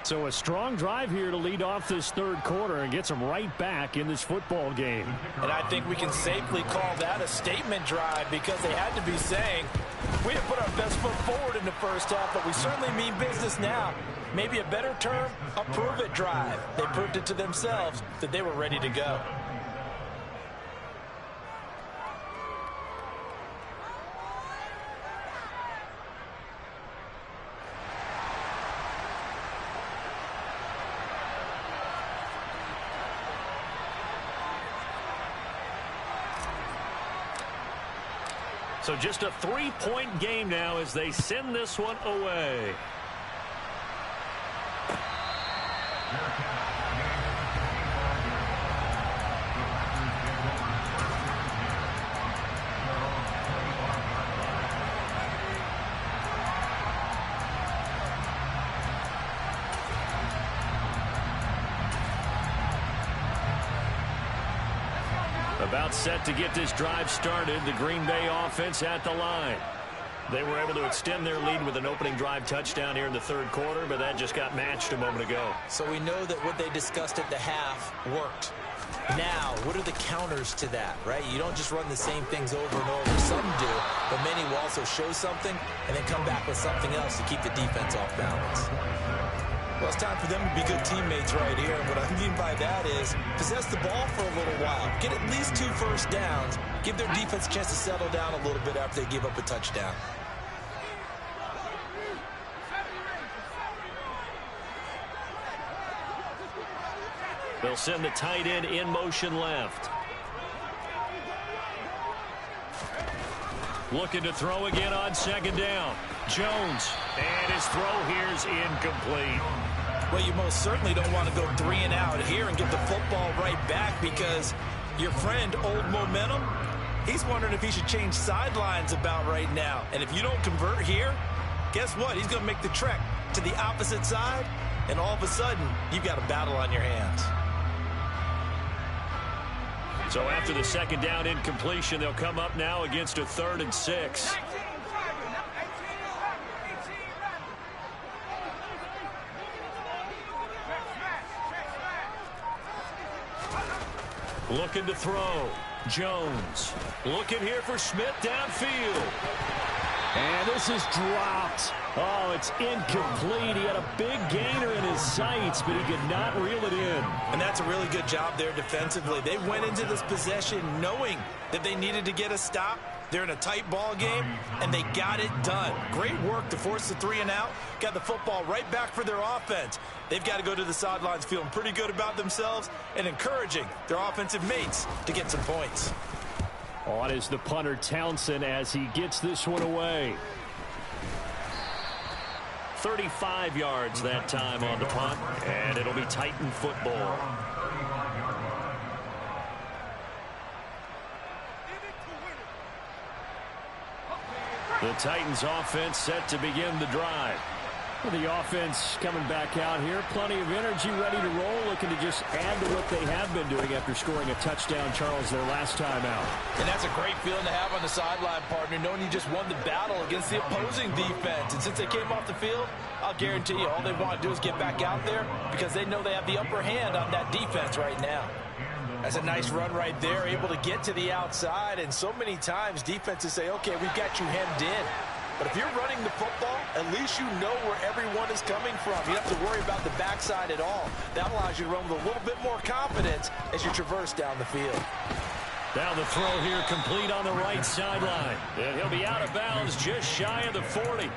So a strong drive here to lead off this third quarter and gets them right back in this football game. And I think we can safely call that a statement drive because they had to be saying, we have put our best foot forward in the first half, but we certainly mean business now. Maybe a better term, a prove-it drive. They proved it to themselves that they were ready to go. So just a 3-point game now as they send this one away. About set to get this drive started. The Green Bay offense at the line. They were able to extend their lead with an opening drive touchdown here in the third quarter, but that just got matched a moment ago. So we know that what they discussed at the half worked. Now, what are the counters to that, right? You don't just run the same things over and over. Some do, but many will also show something and then come back with something else to keep the defense off balance. Well, it's time for them to be good teammates right here. And what I mean by that is possess the ball for a little while. Get at least 2 first downs. Give their defense a chance to settle down a little bit after they give up a touchdown. They'll send the tight end in motion left. Looking to throw again on second down. Jones. And his throw here is incomplete. Well, you most certainly don't want to go 3 and out here and get the football right back, because your friend, Old Momentum, he's wondering if he should change sidelines about right now. And if you don't convert here, guess what? He's going to make the trek to the opposite side, and all of a sudden, you've got a battle on your hands. So after the second down incompletion, they'll come up now against a 3rd and 6. Looking to throw. Jones. Looking here for Smith downfield. And this is dropped. Oh, it's incomplete. He had a big gainer in his sights, but he could not reel it in. And that's a really good job there defensively. They went into this possession knowing that they needed to get a stop. They're in a tight ball game, and they got it done. Great work to force the 3 and out. Got the football right back for their offense. They've got to go to the sidelines feeling pretty good about themselves and encouraging their offensive mates to get some points. On is the punter, Townsend, as he gets this one away. 35 yards that time on the punt, and it'll be Titan football. The Titans offense set to begin the drive. Well, the offense coming back out here. Plenty of energy, ready to roll, looking to just add to what they have been doing after scoring a touchdown, Charles, their last time out. And that's a great feeling to have on the sideline, partner, knowing you just won the battle against the opposing defense. And since they came off the field, I'll guarantee you all they want to do is get back out there, because they know they have the upper hand on that defense right now. That's a nice run right there, able to get to the outside. And so many times defenses say, okay, we've got you hemmed in. But if you're running the football, at least you know where everyone is coming from. You don't have to worry about the backside at all. That allows you to run with a little bit more confidence as you traverse down the field. Now the throw here complete on the right sideline. And he'll be out of bounds just shy of the 40.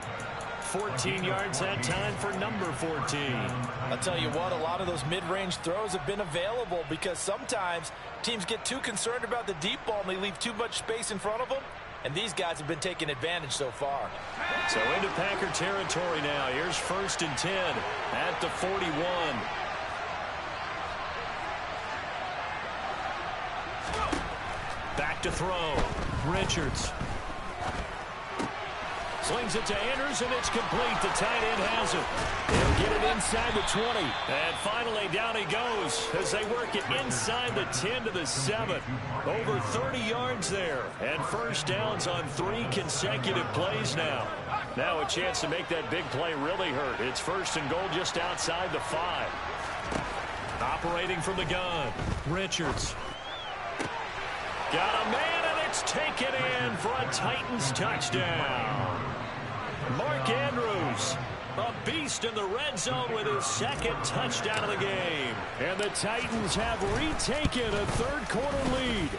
14 yards that time for number 14. I'll tell you what, a lot of those mid-range throws have been available, because sometimes teams get too concerned about the deep ball and they leave too much space in front of them. And these guys have been taking advantage so far. So into Packer territory now. Here's 1st and 10 at the 41. Back to throw. Richards. Slings it to Andrews, and it's complete. The tight end has it. They'll get it inside the 20. And finally, down he goes as they work it inside the 10 to the 7. Over 30 yards there. And first downs on 3 consecutive plays now. Now a chance to make that big play really hurt. It's 1st and goal just outside the 5. Operating from the gun. Richards. Got a man, and it's taken in for a Titans touchdown. Mark Andrews, a beast in the red zone with his 2nd touchdown of the game. And the Titans have retaken a third-quarter lead.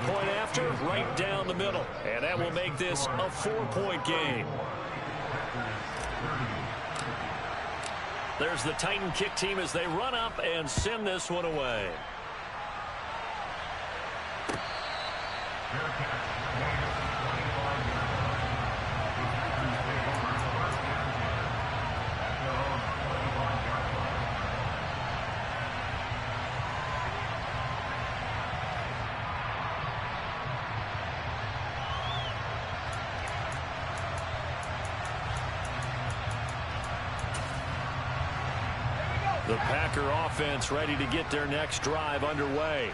Point after, right down the middle. And that will make this a 4-point game. There's the Titan kick team as they run up and send this one away. The Packer offense ready to get their next drive underway.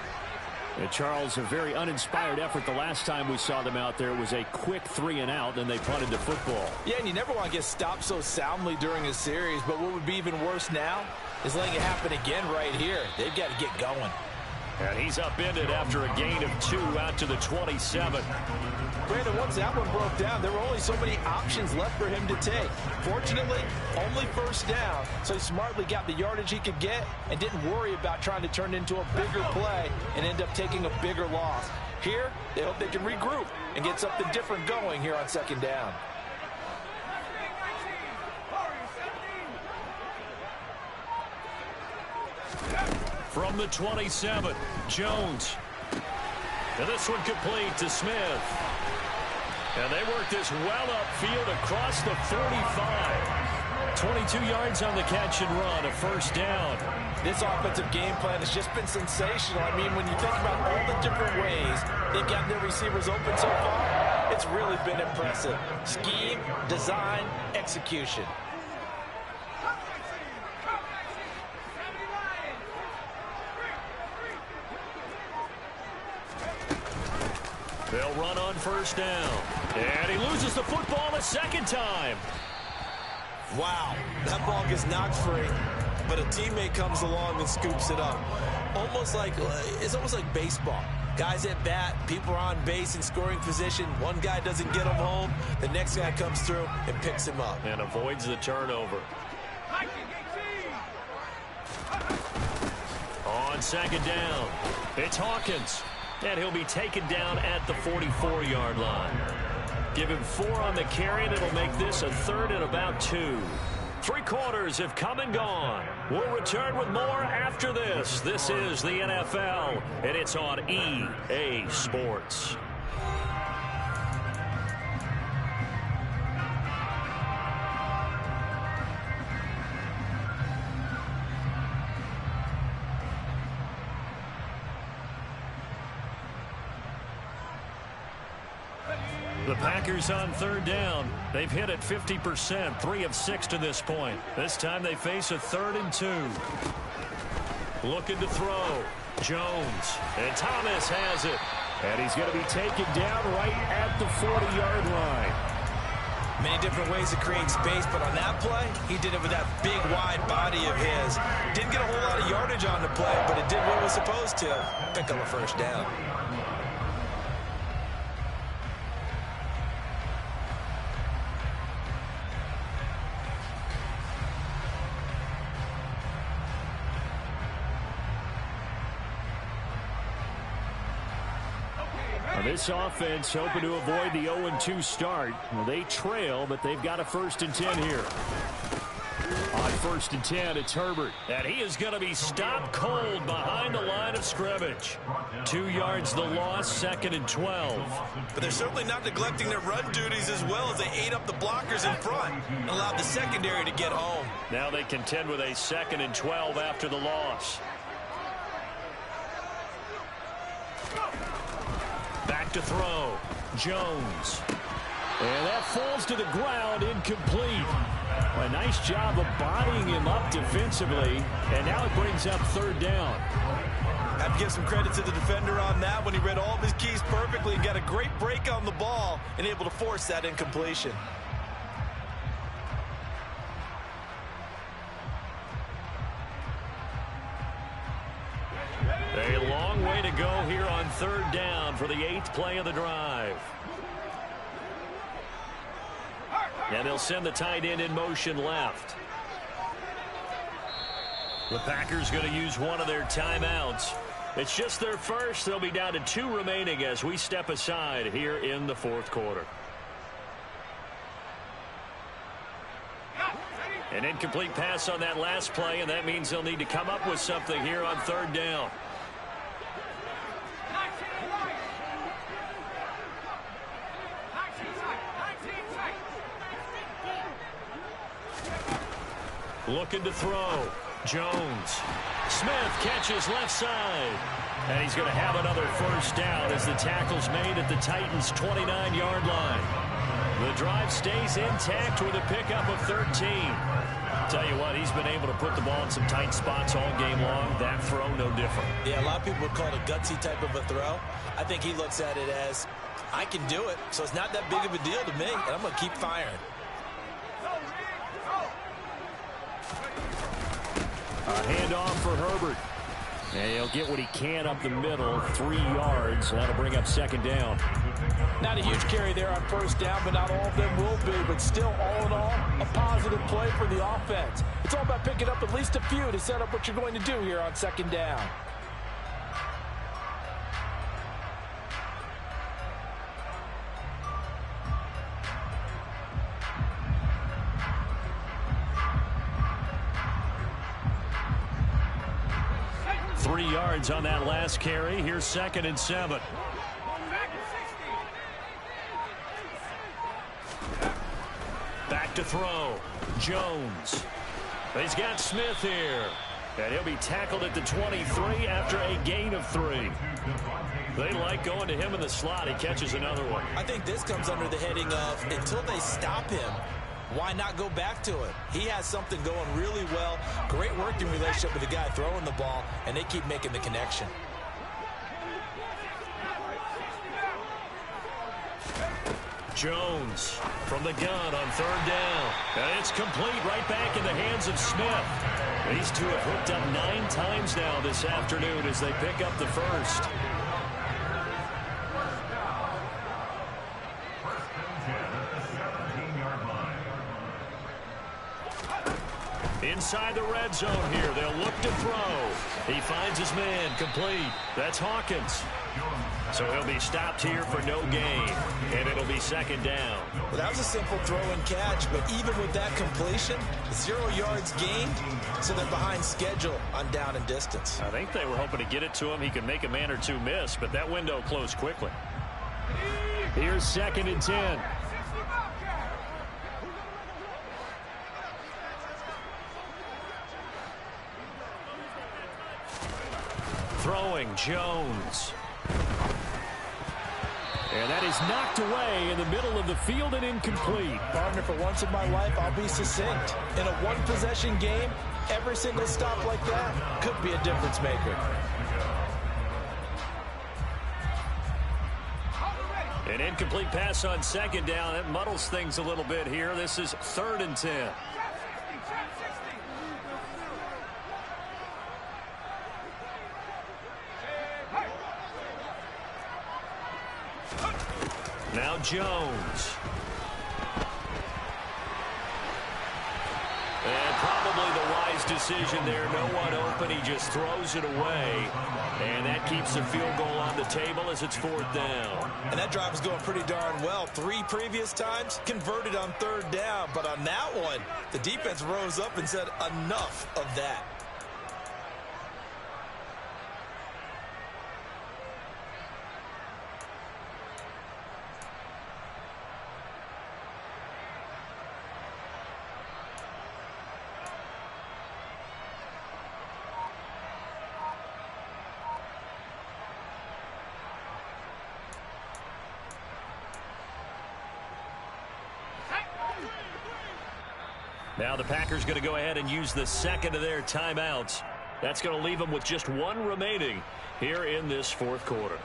And Charles, a very uninspired effort the last time we saw them out there. It was a quick 3 and out, then they punted the football. Yeah, and you never want to get stopped so soundly during a series, but what would be even worse now is letting it happen again right here. They've got to get going. And he's upended after a gain of 2 out to the 27. Brandon, once that one broke down, there were only so many options left for him to take. Fortunately, only 1st down, so he smartly got the yardage he could get and didn't worry about trying to turn it into a bigger play and end up taking a bigger loss. Here, they hope they can regroup and get something different going here on 2nd down. Yeah. From the 27, Jones. And this one complete to Smith. And they work this well upfield across the 45. 22 yards on the catch and run, a first down. This offensive game plan has just been sensational. I mean, when you think about all the different ways they've gotten their receivers open so far, it's really been impressive. Scheme, design, execution. They'll run on first down. And he loses the football a second time. Wow, that ball gets knocked free, but a teammate comes along and scoops it up. It's almost like baseball. Guys at bat, people are on base in scoring position. One guy doesn't get him home. The next guy comes through and picks him up. And avoids the turnover. On second down, it's Hawkins. And he'll be taken down at the 44-yard line. Give him 4 on the carry, and it'll make this a third and about 2. 3 quarters have come and gone. We'll return with more after this. This is the NFL, and it's on EA Sports. The Packers on third down. They've hit it 50%, 3 of 6 to this point. This time they face a 3rd and 2. Looking to throw. Jones. And Thomas has it. And he's going to be taken down right at the 40-yard line. Many different ways to create space, but on that play, he did it with that big, wide body of his. Didn't get a whole lot of yardage on the play, but it did what it was supposed to. Pick up a first down. This offense hoping to avoid the 0-2 start. Well, they trail, but they've got a 1st and 10 here. On 1st and 10, it's Herbert. And he is going to be stopped cold behind the line of scrimmage. 2 yards the loss, 2nd and 12. But they're certainly not neglecting their run duties as well as they ate up the blockers in front and allowed the secondary to get home. Now they contend with a 2nd and 12 after the loss. Back to throw. Jones. And that falls to the ground, incomplete. A nice job of bodying him up defensively. And now it brings up 3rd down. Have to give some credit to the defender on that when he read all of his keys perfectly and got a great break on the ball and able to force that incompletion. A long way to go here on 3rd down for the 8th play of the drive. And they'll send the tight end in motion left. The Packers going to use one of their timeouts. It's just their first. They'll be down to 2 remaining as we step aside here in the 4th quarter. An incomplete pass on that last play, and that means they'll need to come up with something here on 3rd down. Looking to throw. Jones. Smith catches left side. And he's going to have another first down as the tackle's made at the Titans' 29-yard line. The drive stays intact with a pickup of 13. Tell you what, he's been able to put the ball in some tight spots all game long. That throw, no different. Yeah, a lot of people would call it a gutsy type of a throw. I think he looks at it as, I can do it, so it's not that big of a deal to me, and I'm going to keep firing. A handoff for Herbert. And he'll get what he can up the middle, 3 yards. That'll bring up 2nd down. Not a huge carry there on 1st down, but not all of them will be. But still, all in all, a positive play for the offense. It's all about picking up at least a few to set up what you're going to do here on 2nd down. 3 yards on that last carry. Here's 2nd and 7. Back to throw. Jones. He's got Smith here. And he'll be tackled at the 23 after a gain of 3. They like going to him in the slot. He catches another one. I think this comes under the heading of until they stop him, why not go back to it? He has something going really well. Great working relationship with the guy throwing the ball, and they keep making the connection. Jones from the gun on 3rd down. And it's complete right back in the hands of Smith. These two have hooked up 9 times now this afternoon as they pick up the first. Inside the red zone here. They'll look to throw. He finds his man complete. That's Hawkins. So he'll be stopped here for no gain, and it'll be 2nd down. Well, that was a simple throw and catch, but even with that completion, 0 yards gained, so they're behind schedule on down and distance. I think they were hoping to get it to him. He could make a man or two miss, but that window closed quickly. Here's 2nd and 10. Throwing Jones. And that is knocked away in the middle of the field and incomplete. Partner, for once in my life, I'll be succinct. In a one-possession game, every single stop like that could be a difference maker. An incomplete pass on 2nd down. That muddles things a little bit here. This is 3rd and 10. Now Jones. And probably the wise decision there. No one open. He just throws it away. And that keeps the field goal on the table as it's 4th down. And that drive is going pretty darn well. 3 previous times converted on 3rd down. But on that one, the defense rose up and said enough of that. Now the Packers going to go ahead and use the 2nd of their timeouts. That's going to leave them with just 1 remaining here in this 4th quarter.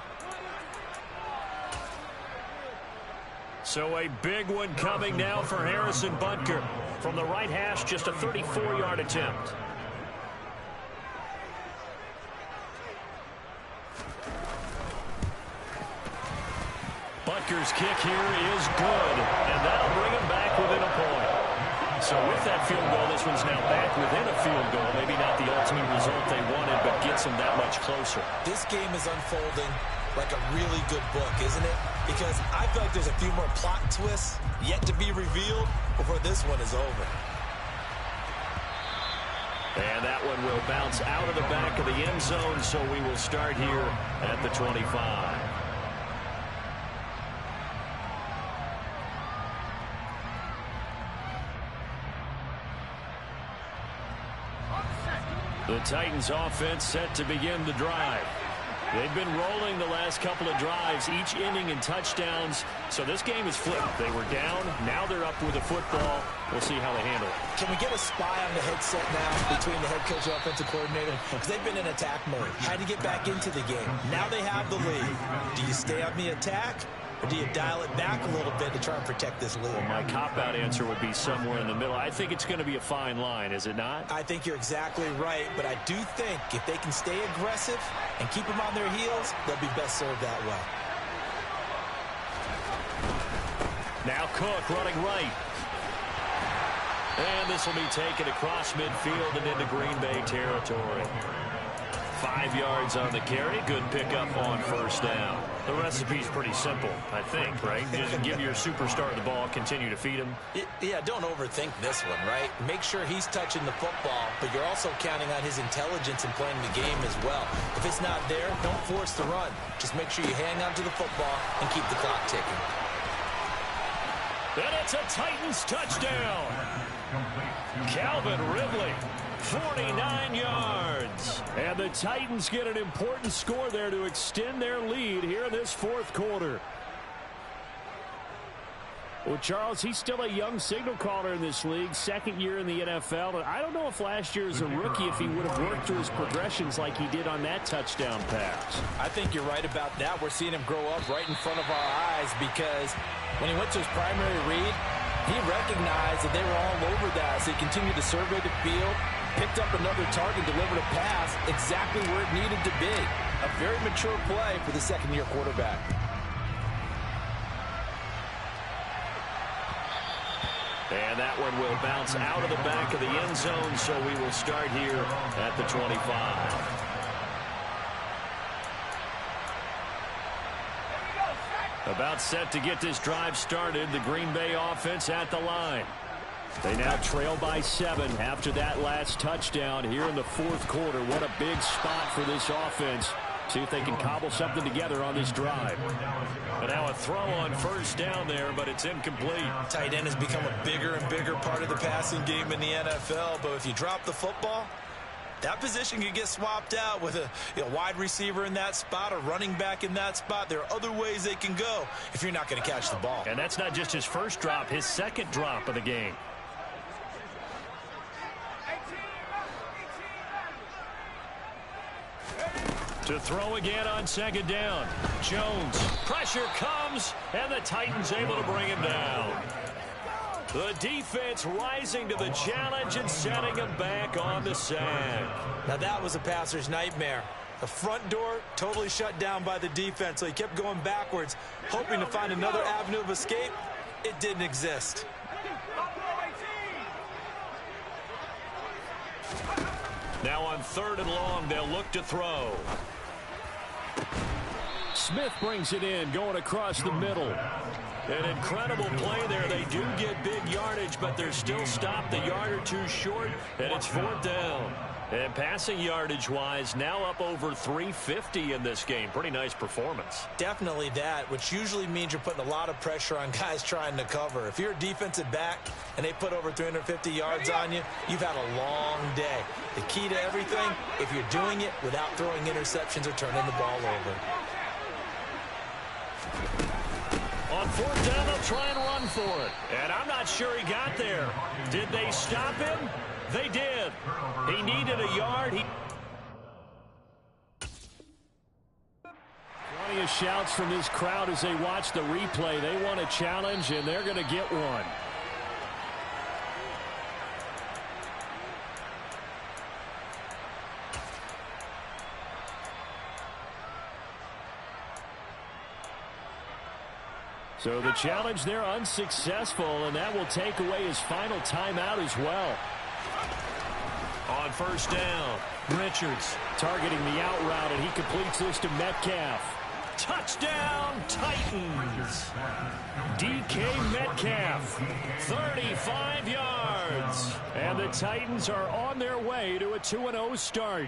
So a big one coming now for Harrison Butker. From the right hash, just a 34-yard attempt. Butker's kick here is good, and that'll bring him back within a point. So with that field goal, this one's now back within a field goal. Maybe not the ultimate result they wanted, but gets them that much closer. This game is unfolding like a really good book, isn't it? Because I feel like there's a few more plot twists yet to be revealed before this one is over. And that one will bounce out of the back of the end zone, so we will start here at the 25. The Titans offense set to begin the drive. They've been rolling the last couple of drives, each ending in touchdowns. So this game is flipped. They were down. Now they're up with the football. We'll see how they handle it. Can we get a spy on the headset now between the head coach and offensive coordinator? Because they've been in attack mode. Had to get back into the game. Now they have the lead. Do you stay on the attack? Or do you dial it back a little bit to try and protect this lead? Well, my cop-out answer would be somewhere in the middle. I think it's going to be a fine line, is it not? I think you're exactly right, but I do think if they can stay aggressive and keep them on their heels, they'll be best served that way. Now Cook running right. And this will be taken across midfield and into Green Bay territory. 5 yards on the carry. Good pickup on first down. The recipe's pretty simple, I think, right? Just give your superstar the ball, continue to feed him. Yeah, don't overthink this one, right? Make sure he's touching the football, but you're also counting on his intelligence in playing the game as well. If it's not there, don't force the run. Just make sure you hang on to the football and keep the clock ticking. And it's a Titans touchdown. Calvin Ridley, 49 yards. And the Titans get an important score there to extend their lead here in this fourth quarter. Well, Charles, he's still a young signal caller in this league, second year in the NFL. And I don't know if last year as a rookie, if he would have worked through his progressions like he did on that touchdown pass. I think you're right about that. We're seeing him grow up right in front of our eyes because when he went to his primary read, he recognized that they were all over that. So he continued to survey the field, picked up another target, delivered a pass exactly where it needed to be. A very mature play for the second-year quarterback. And that one will bounce out of the back of the end zone, so we will start here at the 25. About set to get this drive started, the Green Bay offense at the line. They now trail by 7 after that last touchdown here in the fourth quarter. What a big spot for this offense. See if they can cobble something together on this drive. And now a throw on first down there, but it's incomplete. Tight end has become a bigger and bigger part of the passing game in the NFL, but if you drop the football, that position can get swapped out with a wide receiver in that spot, a running back in that spot. There are other ways they can go if you're not going to catch the ball. And that's not just his first drop, his second drop of the game. To throw again on second down. Jones. Pressure comes, and the Titans able to bring him down. The defense rising to the challenge and setting him back on the sack. Now that was a passer's nightmare. The front door totally shut down by the defense, so he kept going backwards, hoping to find another avenue of escape. It didn't exist. Now on 3rd and long, they'll look to throw. Smith brings it in, going across the middle. An incredible play there. They do get big yardage, but they're still stopped a yard or two short, and it's 4th down. And passing yardage-wise, now up over 350 in this game. Pretty nice performance. Definitely that, which usually means you're putting a lot of pressure on guys trying to cover. If you're a defensive back and they put over 350 yards on you, you've had a long day. The key to everything, if you're doing it without throwing interceptions or turning the ball over. On 4th down, they'll try and run for it. And I'm not sure he got there. Did they stop him? They did. He needed a yard. Plenty of shouts from this crowd as they watch the replay. They want a challenge, and they're going to get one. So the challenge there unsuccessful, and that will take away his final timeout as well. On 1st down, Richards targeting the out route, and he completes this to Metcalf. Touchdown, Titans. DK Metcalf, 35 yards. And the Titans are on their way to a 2-0 start.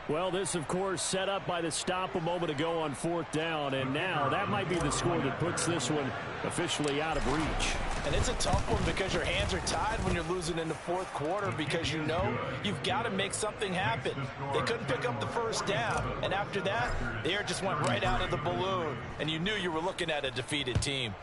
Well, this, of course, set up by the stop a moment ago on 4th down, and now that might be the score that puts this one officially out of reach. And it's a tough one because your hands are tied when you're losing in the fourth quarter because you know you've got to make something happen. They couldn't pick up the first down, and after that, the air just went right out of the balloon, and you knew you were looking at a defeated team.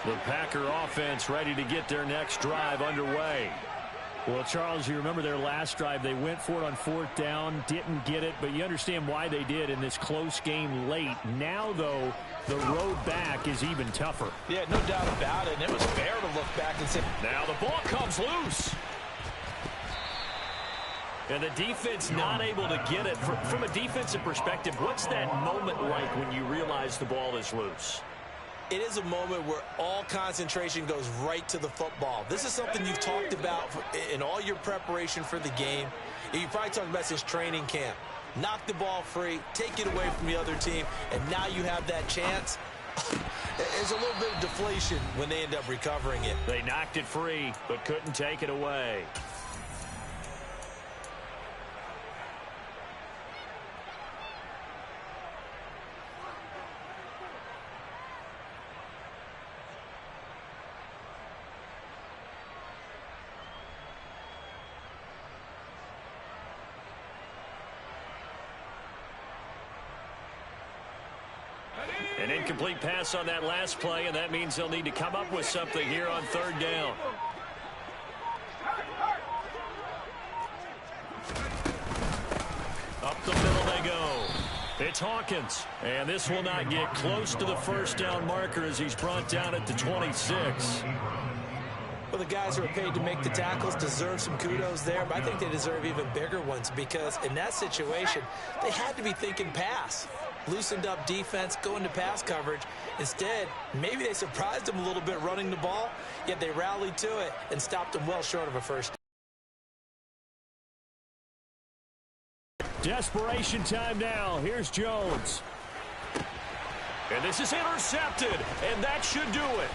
The Packer offense ready to get their next drive underway. Well, Charles, you remember their last drive. They went for it on 4th down, didn't get it, but you understand why they did in this close game late. Now, though, the road back is even tougher. Yeah, no doubt about it. And it was fair to look back and say, Now the ball comes loose. And the defense not able to get it. From a defensive perspective, what's that moment like when you realize the ball is loose? It is a moment where all concentration goes right to the football. This is something you've talked about in all your preparation for the game. You probably talked about since training camp. Knock the ball free, take it away from the other team, and now you have that chance. There's a little bit of deflation when they end up recovering it. They knocked it free, but couldn't take it away. An incomplete pass on that last play, and that means they'll need to come up with something here on 3rd down. Up the middle they go. It's Hawkins, and this will not get close to the 1st down marker as he's brought down at the 26. Well, the guys who are paid to make the tackles deserve some kudos there, but I think they deserve even bigger ones because in that situation, they had to be thinking pass. Loosened up defense, going to pass coverage. Instead, maybe they surprised them a little bit running the ball, yet they rallied to it and stopped them well short of a first down. Desperation time now. Here's Jones. And this is intercepted, and that should do it.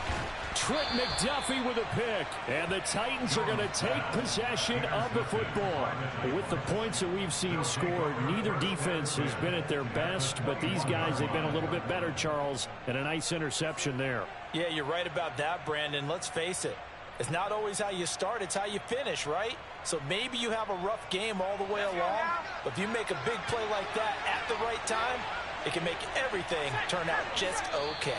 Trent McDuffie with a pick. And the Titans are going to take possession of the football. With the points that we've seen scored, neither defense has been at their best, but these guys have been a little bit better, Charles, and a nice interception there. yeah, you're right about that, Brandon. Let's face it. It's not always how you start, it's how you finish, right? So maybe you have a rough game all the way along, but if you make a big play like that at the right time, it can make everything turn out just okay.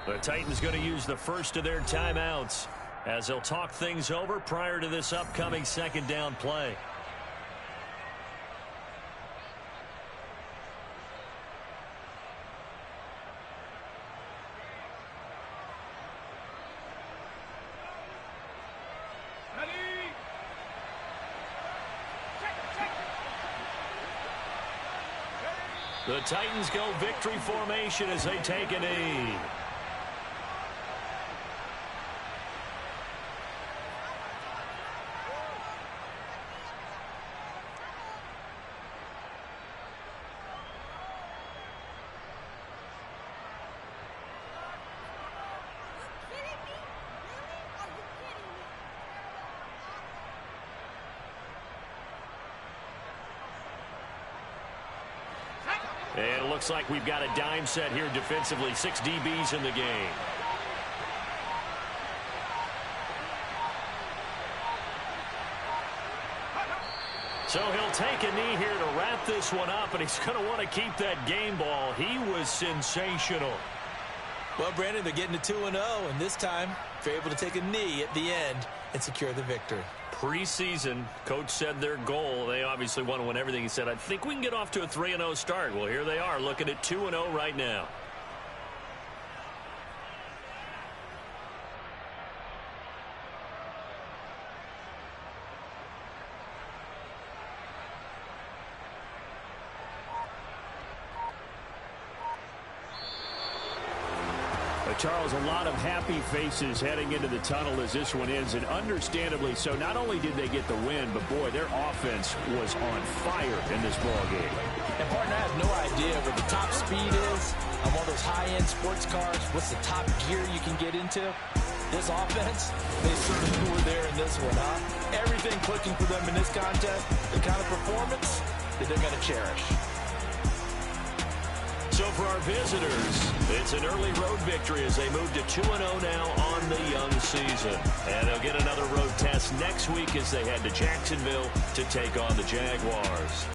The Titans going to use the first of their timeouts as they'll talk things over prior to this upcoming 2nd down play. The Titans go victory formation as they take a knee. And it looks like we've got a dime set here defensively. 6 DBs in the game. So he'll take a knee here to wrap this one up, and he's going to want to keep that game ball. He was sensational. Well, Brandon, they're getting to 2-0, and this time they're able to take a knee at the end and secure the victory. Preseason, coach said their goal, they obviously want to win everything. He said, I think we can get off to a 3-0 start. Well, here they are looking at 2-0 right now. Charles, a lot of happy faces heading into the tunnel as this one ends, and understandably so. Not only did they get the win, but boy, their offense was on fire in this ball game. And partner, I have no idea where the top speed is on one of those high-end sports cars. What's the top gear you can get into? This offense, they certainly were there in this one, huh? Everything clicking for them in this contest, the kind of performance that they're going to cherish. So for our visitors, it's an early road victory as they move to 2-0 now on the young season. And they'll get another road test next week as they head to Jacksonville to take on the Jaguars.